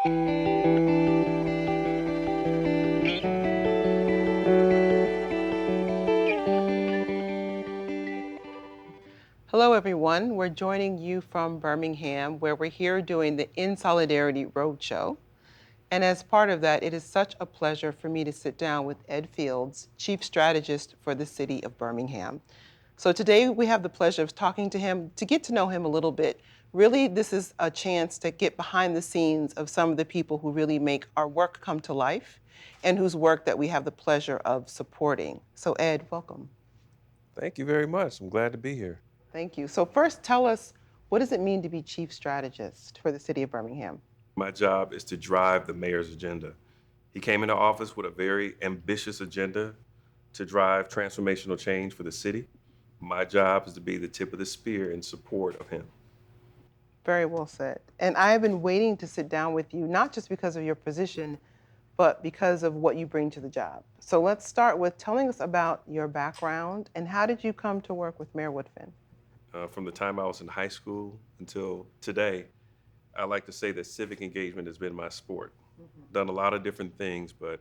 Hello, everyone. We're joining you from Birmingham, where we're here doing the In Solidarity Roadshow. And as part of that, it is such a pleasure for me to sit down with Ed Fields, Chief Strategist for the city of Birmingham. So today we have the pleasure of talking to him to get to know him a little bit. Really, this is a chance to get behind the scenes of some of the people who really make our work come to life and whose work that we have the pleasure of supporting. So Ed, welcome. Thank you very much. I'm glad to be here. Thank you. So first, tell us, what does it mean to be Chief Strategist for the city of Birmingham? My job is to drive the mayor's agenda. He came into office with a very ambitious agenda to drive transformational change for the city. My job is to be the tip of the spear in support of him. Very well said. And I have been waiting to sit down with you, not just because of your position, but because of what you bring to the job. So let's start with telling us about your background and how did you come to work with Mayor Woodfin? From the time I was in high school until today, I like to say that civic engagement has been my sport. Done a lot of different things, but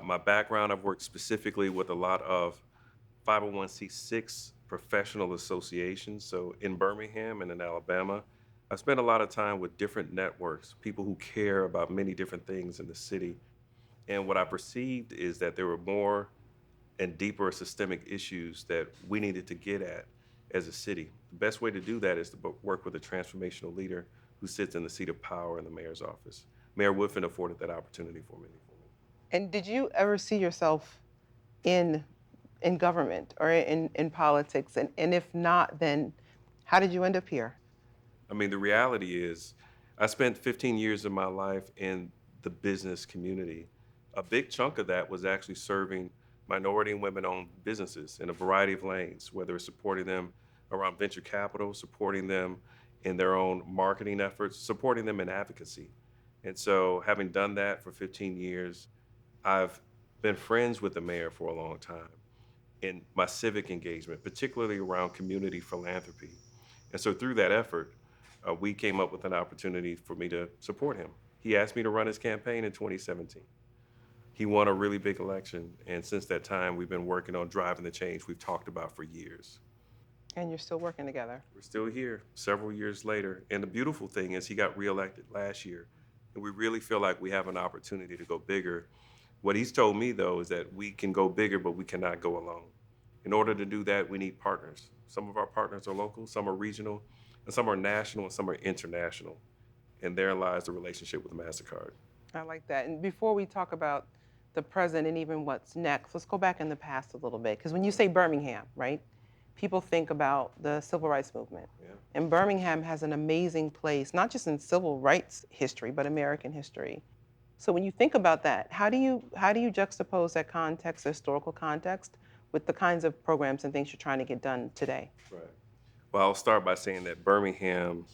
my background, I've worked specifically with a lot of 501c6 professional associations. So in Birmingham and in Alabama, I spent a lot of time with different networks, people who care about many different things in the city. And what I perceived is that there were more and deeper systemic issues that we needed to get at as a city. The best way to do that is to work with a transformational leader who sits in the seat of power in the mayor's office. Mayor Woodfin afforded that opportunity for me. And did you ever see yourself in government or in politics? And if not, then how did you end up here? I mean, the reality is, I spent 15 years of my life in the business community. A big chunk of that was actually serving minority and women-owned businesses in a variety of lanes, whether it's supporting them around venture capital, supporting them in their own marketing efforts, supporting them in advocacy. And so, having done that for 15 years, I've been friends with the mayor for a long time in my civic engagement, particularly around community philanthropy. And so through that effort, we came up with an opportunity for me to support him. He asked me to run his campaign in 2017. He won a really big election, and since that time, we've been working on driving the change we've talked about for years. And you're still working together. We're still here several years later, and the beautiful thing is he got reelected last year, and we really feel like we have an opportunity to go bigger. What he's told me, though, is that we can go bigger, but we cannot go alone. In order to do that, we need partners. Some of our partners are local, some are regional, and some are national, and some are international. And therein lies the relationship with Mastercard. I like that. And before we talk about the present and even what's next, let's go back in the past a little bit. Because when you say Birmingham, right, people think about the civil rights movement. Yeah. And Birmingham has an amazing place, not just in civil rights history, but American history. So when you think about that, how do you juxtapose that context, the historical context, with the kinds of programs and things you're trying to get done today? Right. Well, I'll start by saying that Birmingham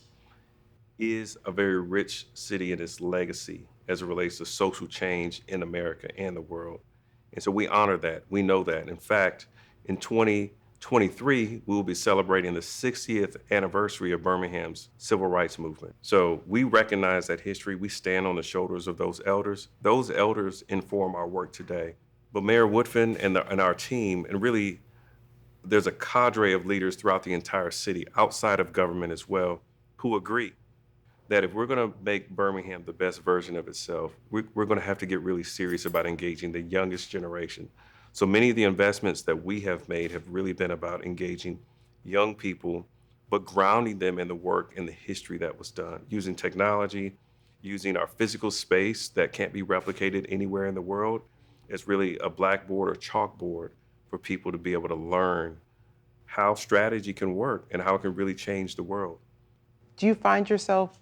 is a very rich city in its legacy as it relates to social change in America and the world. And so we honor that. We know that. In fact, in 2023, we will be celebrating the 60th anniversary of Birmingham's civil rights movement. So we recognize that history. We stand on the shoulders of those elders. Those elders inform our work today. But Mayor Woodfin and our team, and really there's a cadre of leaders throughout the entire city, outside of government as well, who agree that if we're going to make Birmingham the best version of itself, we're going to have to get really serious about engaging the youngest generation. So many of the investments that we have made have really been about engaging young people, but grounding them in the work and the history that was done, using technology, using our physical space that can't be replicated anywhere in the world as really a blackboard or chalkboard for people to be able to learn how strategy can work and how it can really change the world. Do you find yourself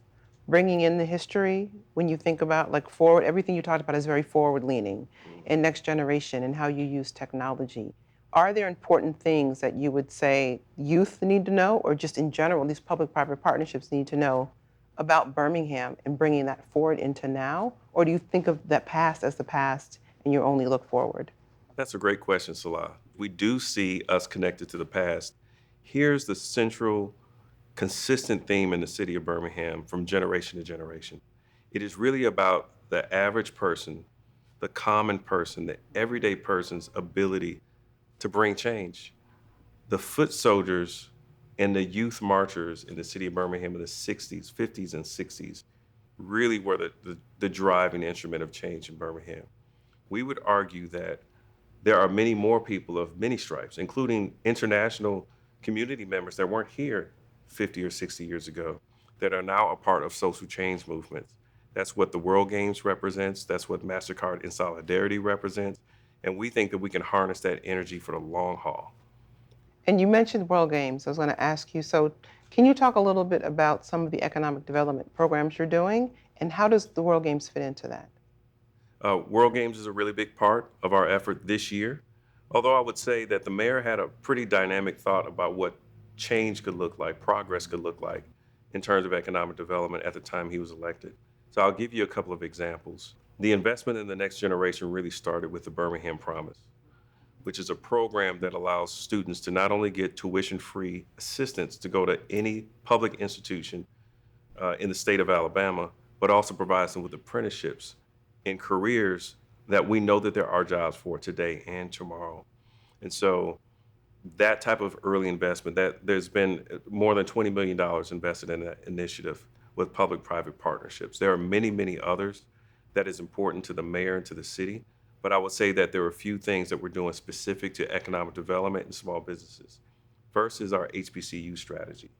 bringing in the history when you think about like forward? Everything you talked about is very forward leaning and next generation and how you use technology. Are there important things that you would say youth need to know, or just in general, these public-private partnerships need to know about Birmingham and bringing that forward into now? Or do you think of that past as the past and you only look forward? That's a great question, Salah. We do see us connected to the past. Here's the central, consistent theme in the city of Birmingham from generation to generation. It is really about the average person, the common person, the everyday person's ability to bring change. The foot soldiers and the youth marchers in the city of Birmingham in the 60s, 50s, and 60s really were the driving instrument of change in Birmingham. We would argue that there are many more people of many stripes, including international community members that weren't here 50 or 60 years ago, that are now a part of social change movements. That's what the World Games represents. That's what Mastercard in Solidarity represents. And we think that we can harness that energy for the long haul. And you mentioned World Games. I was going to ask you, so can you talk a little bit about some of the economic development programs you're doing, and how does the World Games fit into that? World Games is a really big part of our effort this year. Although I would say that the mayor had a pretty dynamic thought about what change could look like, progress could look like in terms of economic development at the time he was elected. So I'll give you a couple of examples. The investment in the next generation really started with the Birmingham Promise, which is a program that allows students to not only get tuition-free assistance to go to any public institution in the state of Alabama, but also provides them with apprenticeships in careers that we know that there are jobs for today and tomorrow. And so that type of early investment, that there's been more than $20 million invested in that initiative with public-private partnerships. There are many, many others that is important to the mayor and to the city, but I would say that there are a few things that we're doing specific to economic development and small businesses. First is our HBCU strategy.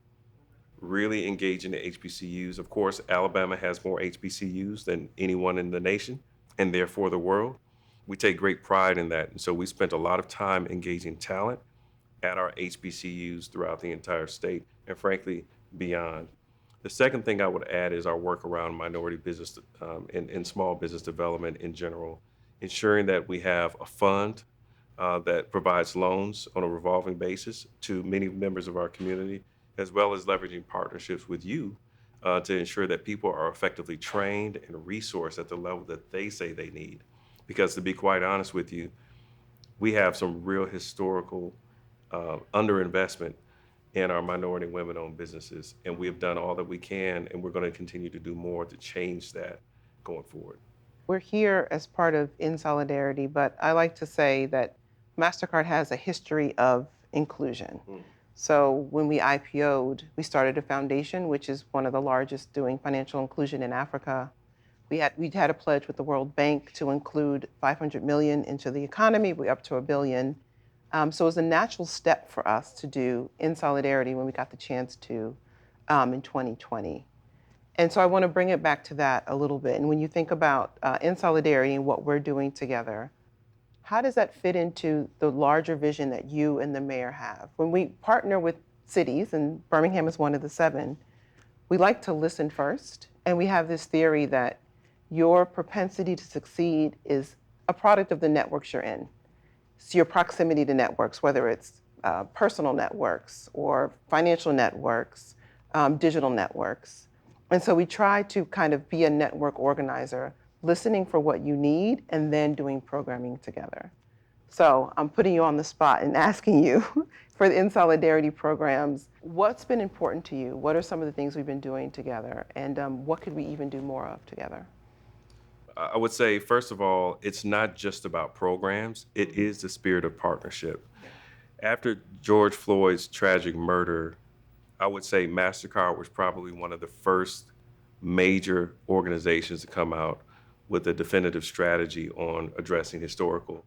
Really engaging the HBCUs. Of course, Alabama has more HBCUs than anyone in the nation, and therefore the world. We take great pride in that. And so we spent a lot of time engaging talent at our HBCUs throughout the entire state, and frankly, beyond. The second thing I would add is our work around minority business and small business development in general, ensuring that we have a fund that provides loans on a revolving basis to many members of our community, as well as leveraging partnerships with you to ensure that people are effectively trained and resourced at the level that they say they need. Because to be quite honest with you, we have some real historical underinvestment in our minority and women-owned businesses, and we have done all that we can, and we're going to continue to do more to change that going forward. We're here as part of In Solidarity, but I like to say that Mastercard has a history of inclusion. So when we IPO'd, we started a foundation, which is one of the largest doing financial inclusion in Africa. We'd had a pledge with the World Bank to include 500 million into the economy. We're up to $1 billion. So it was a natural step for us to do In Solidarity when we got the chance to in 2020. And so I want to bring it back to that a little bit. And when you think about In Solidarity and what we're doing together, how does that fit into the larger vision that you and the mayor have? When we partner with cities, and Birmingham is one of the 7, we like to listen first. And we have this theory that your propensity to succeed is a product of the networks you're in. So your proximity to networks, whether it's personal networks or financial networks, digital networks. And so we try to kind of be a network organizer, listening for what you need and then doing programming together. So I'm putting you on the spot and asking you for the In Solidarity programs, what's been important to you? What are some of the things we've been doing together? And what could we even do more of together? I would say, first of all, it's not just about programs. It is the spirit of partnership. After George Floyd's tragic murder, I would say Mastercard was probably one of the first major organizations to come out with a definitive strategy on addressing historical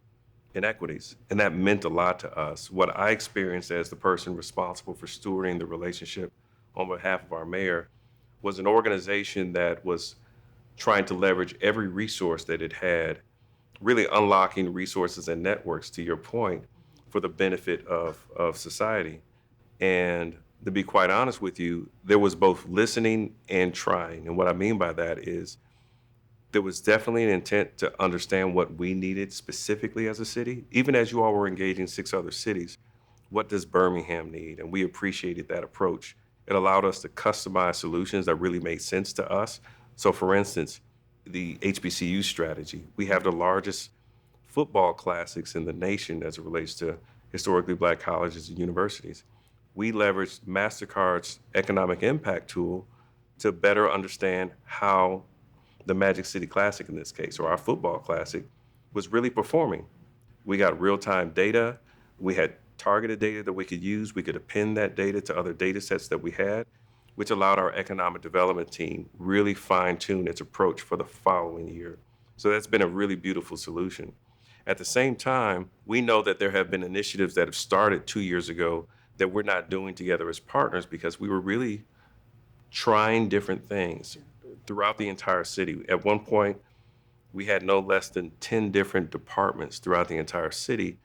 inequities. And that meant a lot to us. What I experienced as the person responsible for stewarding the relationship on behalf of our mayor was an organization that was trying to leverage every resource that it had, really unlocking resources and networks, to your point, for the benefit of society. And to be quite honest with you, there was both listening and trying. And what I mean by that is there was definitely an intent to understand what we needed specifically as a city. Even as you all were engaging 6 other cities, what does Birmingham need? And we appreciated that approach. It allowed us to customize solutions that really made sense to us. So for instance, the HBCU strategy, we have the largest football classics in the nation as it relates to historically Black colleges and universities. We leveraged Mastercard's economic impact tool to better understand how the Magic City Classic in this case, or our football classic, was really performing. We got real-time data. We had targeted data that we could use. We could append that data to other data sets that we had, which allowed our economic development team really fine-tune its approach for the following year. So that's been a really beautiful solution. At the same time, we know that there have been initiatives that have started 2 years ago that we're not doing together as partners because we were really trying different things throughout the entire city. At one point, we had no less than 10 different departments throughout the entire city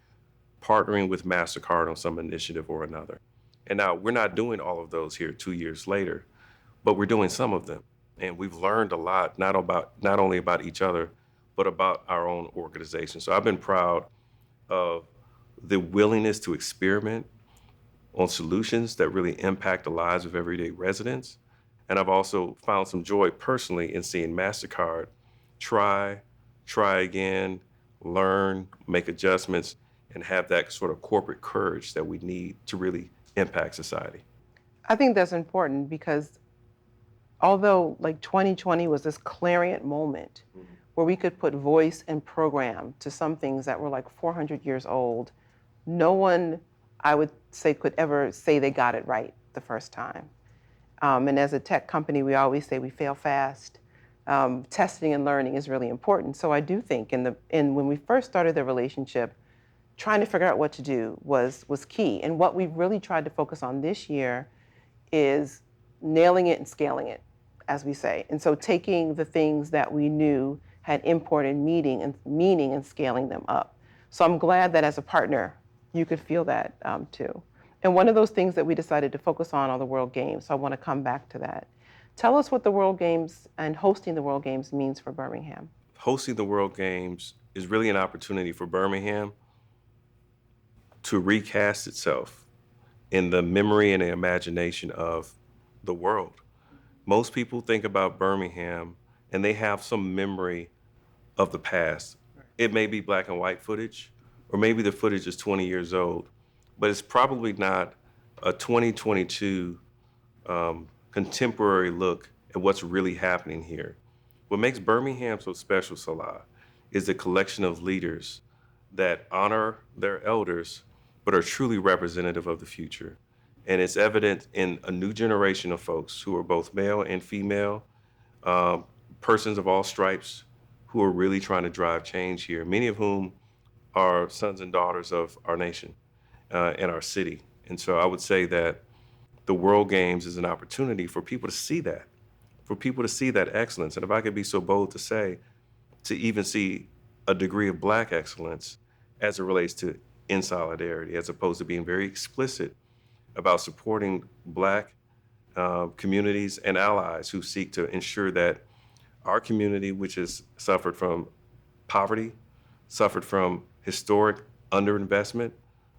partnering with Mastercard on some initiative or another. And now we're not doing all of those here 2 years later, but we're doing some of them. And we've learned a lot, not only about each other, but about our own organization. So I've been proud of the willingness to experiment on solutions that really impact the lives of everyday residents. And I've also found some joy personally in seeing Mastercard try again, learn, make adjustments, and have that sort of corporate courage that we need to really impact society. I think that's important because although like 2020 was this clarion moment where we could put voice and program to some things that were like 400 years old, no one, I would say, could ever say they got it right the first time. And as a tech company, we always say we fail fast. Testing and learning is really important. So I do think when we first started the relationship, trying to figure out what to do was key. And what we've really tried to focus on this year is nailing it and scaling it, as we say. And so taking the things that we knew had import and meaning and scaling them up. So I'm glad that as a partner, you could feel that too. And one of those things that we decided to focus on are the World Games. So I want to come back to that. Tell us what the World Games and hosting the World Games means for Birmingham. Hosting the World Games is really an opportunity for Birmingham to recast itself in the memory and the imagination of the world. Most people think about Birmingham and they have some memory of the past. It may be black and white footage, or maybe the footage is 20 years old, but it's probably not a 2022 contemporary look at what's really happening here. What makes Birmingham so special, Salah, is the collection of leaders that honor their elders, but are truly representative of the future. And it's evident in a new generation of folks who are both male and female, persons of all stripes, who are really trying to drive change here, many of whom are sons and daughters of our nation and our city. And so I would say that the World Games is an opportunity for people to see that, excellence. And if I could be so bold to say, to even see a degree of Black excellence as it relates to in solidarity, as opposed to being very explicit about supporting Black communities and allies who seek to ensure that our community, which has suffered from poverty, suffered from historic underinvestment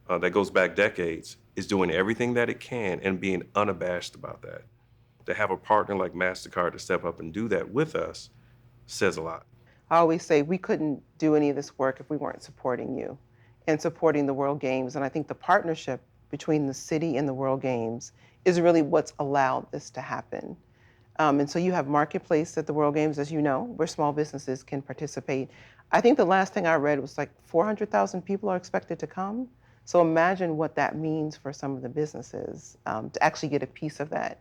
that goes back decades, is doing everything that it can and being unabashed about that. To have a partner like Mastercard to step up and do that with us says a lot. I always say we couldn't do any of this work if we weren't supporting you and supporting the World Games. And I think the partnership between the city and the World Games is really what's allowed this to happen. And so you have Marketplace at the World Games, as you know, where small businesses can participate. I think the last thing I read was like 400,000 people are expected to come. So imagine what that means for some of the businesses to actually get a piece of that.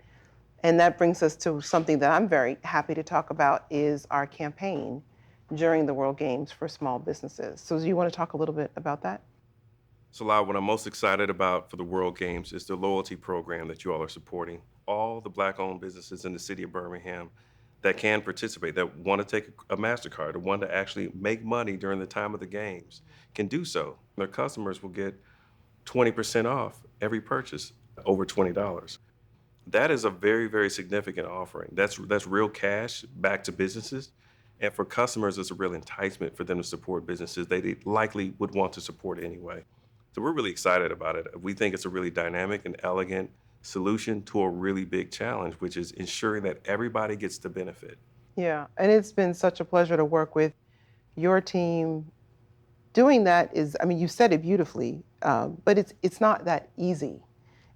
And that brings us to something that I'm very happy to talk about is our campaign during the World Games for small businesses. So do you want to talk a little bit about that? Salah, what I'm most excited about for the World Games is the loyalty program that you all are supporting. All the Black-owned businesses in the city of Birmingham that can participate, that want to take a MasterCard, or want to actually make money during the time of the games, can do so. Their customers will get 20% off every purchase over $20. That is a very, very significant offering. That's real cash back to businesses. And for customers, it's a real enticement for them to support businesses they likely would want to support anyway. So we're really excited about it. We think it's a really dynamic and elegant solution to a really big challenge, which is ensuring that everybody gets the benefit. Yeah, and it's been such a pleasure to work with your team. Doing that is, I mean, you said it beautifully, but it's not that easy.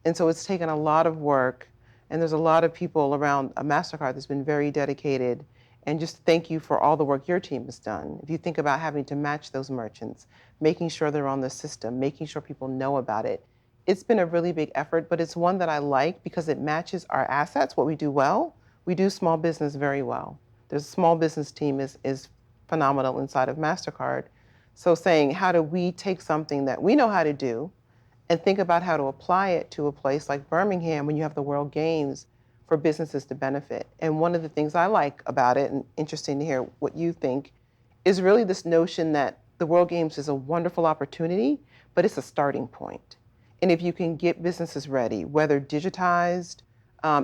And so it's taken a lot of work, and there's a lot of people around Mastercard that's been very dedicated And just thank you for all the work your team has done. If you think about having to match those merchants, making sure they're on the system, making sure people know about it, it's been a really big effort, but it's one that I like because it matches our assets, what we do well. We do small business very well. The small business team is phenomenal inside of Mastercard. So saying, how do we take something that we know how to do and think about how to apply it to a place like Birmingham when you have the World Games for businesses to benefit. And one of the things I like about it, and interesting to hear what you think, is really this notion that the World Games is a wonderful opportunity, but it's a starting point. And if you can get businesses ready, whether digitized,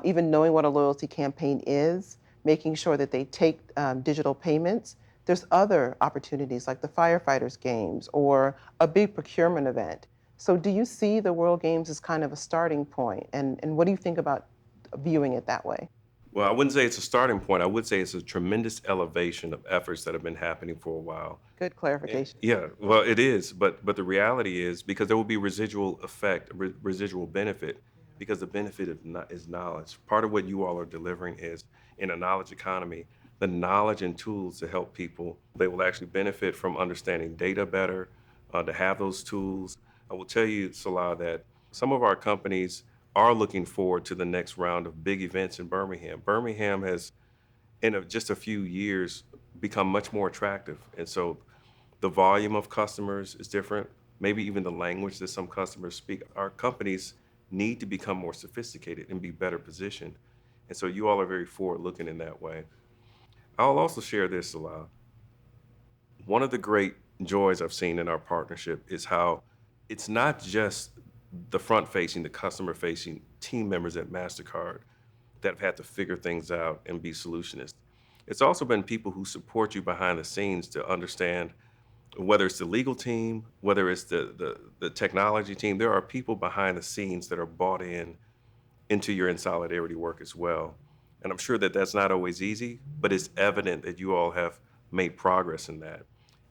even knowing what a loyalty campaign is, making sure that they take digital payments, there's other opportunities like the firefighters games or a big procurement event. So do you see the World Games as kind of a starting point? And what do you think about viewing it that way? Well, I wouldn't say it's a starting point. I would say it's a tremendous elevation of efforts that have been happening for a while. Good clarification. Yeah, well, it is, but the reality is because there will be residual effect, residual benefit, because the benefit is knowledge. Part of what you all are delivering is in a knowledge economy, the knowledge and tools to help people. They will actually benefit from understanding data better, to have those tools. I will tell you, Salah, that some of our companies are looking forward to the next round of big events in Birmingham. Birmingham has, just a few years, become much more attractive, and so the volume of customers is different, maybe even the language that some customers speak. Our companies need to become more sophisticated and be better positioned. And so you all are very forward looking in that way. I'll also share this, Salah. One of the great joys I've seen in our partnership is how it's not just the front facing, the customer facing team members at MasterCard that have had to figure things out and be solutionists. It's also been people who support you behind the scenes to understand whether it's the legal team, whether it's the technology team. There are people behind the scenes that are bought into your in solidarity work as well. And I'm sure that that's not always easy, but it's evident that you all have made progress in that.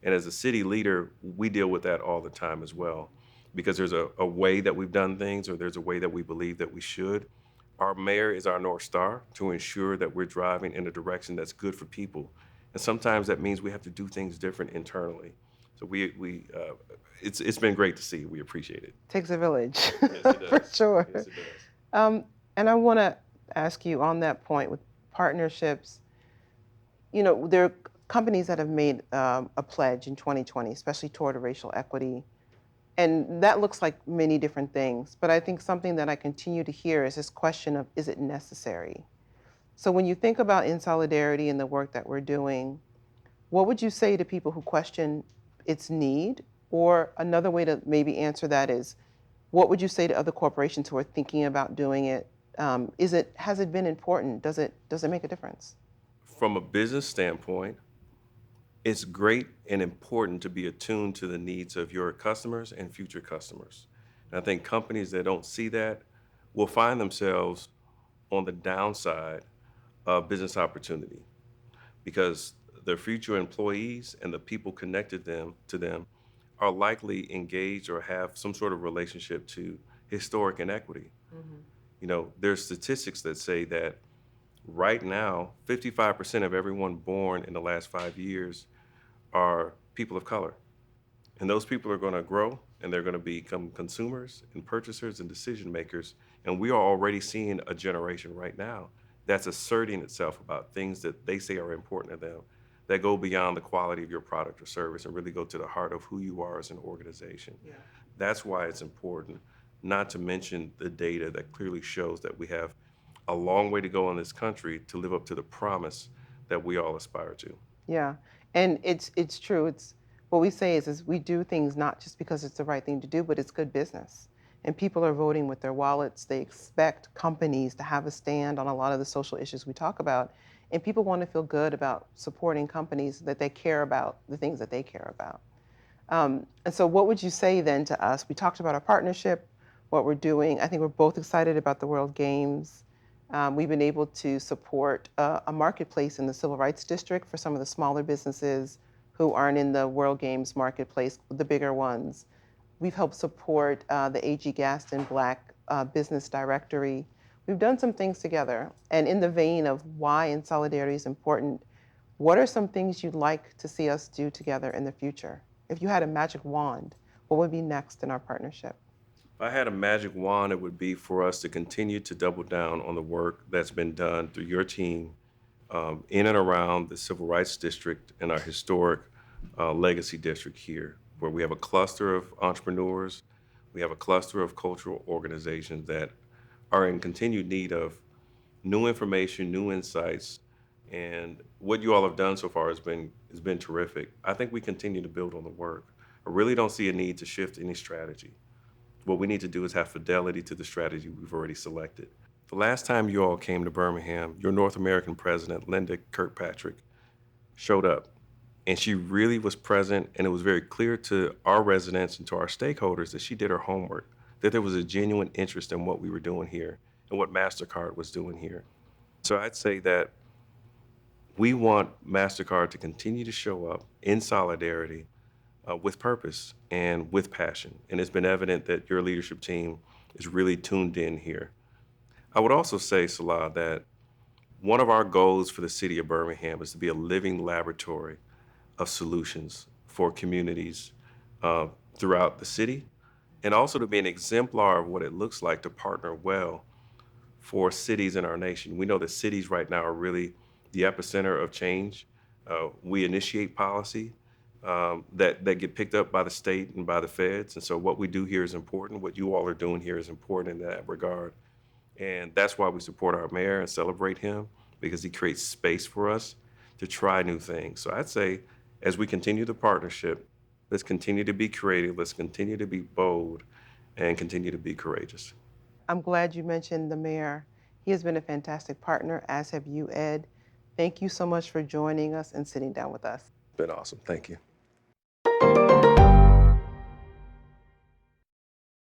And as a city leader, we deal with that all the time as well, because there's a way that we've done things, or there's a way that we believe that we should. Our mayor is our North Star to ensure that we're driving in a direction that's good for people. And sometimes that means we have to do things different internally. So it's been great to see. We appreciate it. Takes a village, Yes, it does. for sure. Yes, it does. And I want to ask you on that point with partnerships. You know, there are companies that have made a pledge in 2020, especially toward racial equity. And that looks like many different things. But I think something that I continue to hear is this question of, is it necessary? So when you think about In Solidarity and the work that we're doing, what would you say to people who question its need? Or another way to maybe answer that is, what would you say to other corporations who are thinking about doing it? Has it been important? Does it make a difference? From a business standpoint, it's great and important to be attuned to the needs of your customers and future customers. And I think companies that don't see that will find themselves on the downside of business opportunity, because their future employees and the people connected to them are likely engaged or have some sort of relationship to historic inequity. You know, there's statistics that say that right now, 55% of everyone born in the last 5 years are people of color. And those people are going to grow, and they're going to become consumers and purchasers and decision makers. And we are already seeing a generation right now that's asserting itself about things that they say are important to them, that go beyond the quality of your product or service and really go to the heart of who you are as an organization. Yeah. That's why it's important, not to mention the data that clearly shows that we have a long way to go in this country to live up to the promise that we all aspire to. Yeah, and it's true. It's what we say is we do things not just because it's the right thing to do, but it's good business. And people are voting with their wallets. They expect companies to have a stand on a lot of the social issues we talk about. And people want to feel good about supporting companies that they care about, the things that they care about. And so what would you say then to us? We talked about our partnership, what we're doing. I think we're both excited about the World Games. We've been able to support a marketplace in the Civil Rights District for some of the smaller businesses who aren't in the World Games marketplace, the bigger ones. We've helped support the A.G. Gaston Black Business Directory. We've done some things together. And in the vein of why In Solidarity is important, What are some things you'd like to see us do together in the future? If you had a magic wand, what would be next in our partnership? If I had a magic wand, it would be for us to continue to double down on the work that's been done through your team in and around the Civil Rights District and our historic legacy district here, where we have a cluster of entrepreneurs, we have a cluster of cultural organizations that are in continued need of new information, new insights, and what you all have done so far has been terrific. I think we continue to build on the work. I really don't see a need to shift any strategy. What we need to do is have fidelity to the strategy we've already selected. The last time you all came to Birmingham, your North American president, Linda Kirkpatrick, showed up. And she really was present, and it was very clear to our residents and to our stakeholders that she did her homework, that there was a genuine interest in what we were doing here and what Mastercard was doing here. So I'd say that we want Mastercard to continue to show up in solidarity with purpose and with passion. And it's been evident that your leadership team is really tuned in here. I would also say, Salah, that one of our goals for the city of Birmingham is to be a living laboratory of solutions for communities throughout the city, and also to be an exemplar of what it looks like to partner well for cities in our nation. We know that cities right now are really the epicenter of change. We initiate policy that get picked up by the state and by the feds. And so what we do here is important. What you all are doing here is important in that regard. And that's why we support our mayor and celebrate him, because he creates space for us to try new things. So I'd say as we continue the partnership, let's continue to be creative, let's continue to be bold, and continue to be courageous. I'm glad you mentioned the mayor. He has been a fantastic partner, as have you, Ed. Thank you so much for joining us and sitting down with us. It's been awesome. Thank you.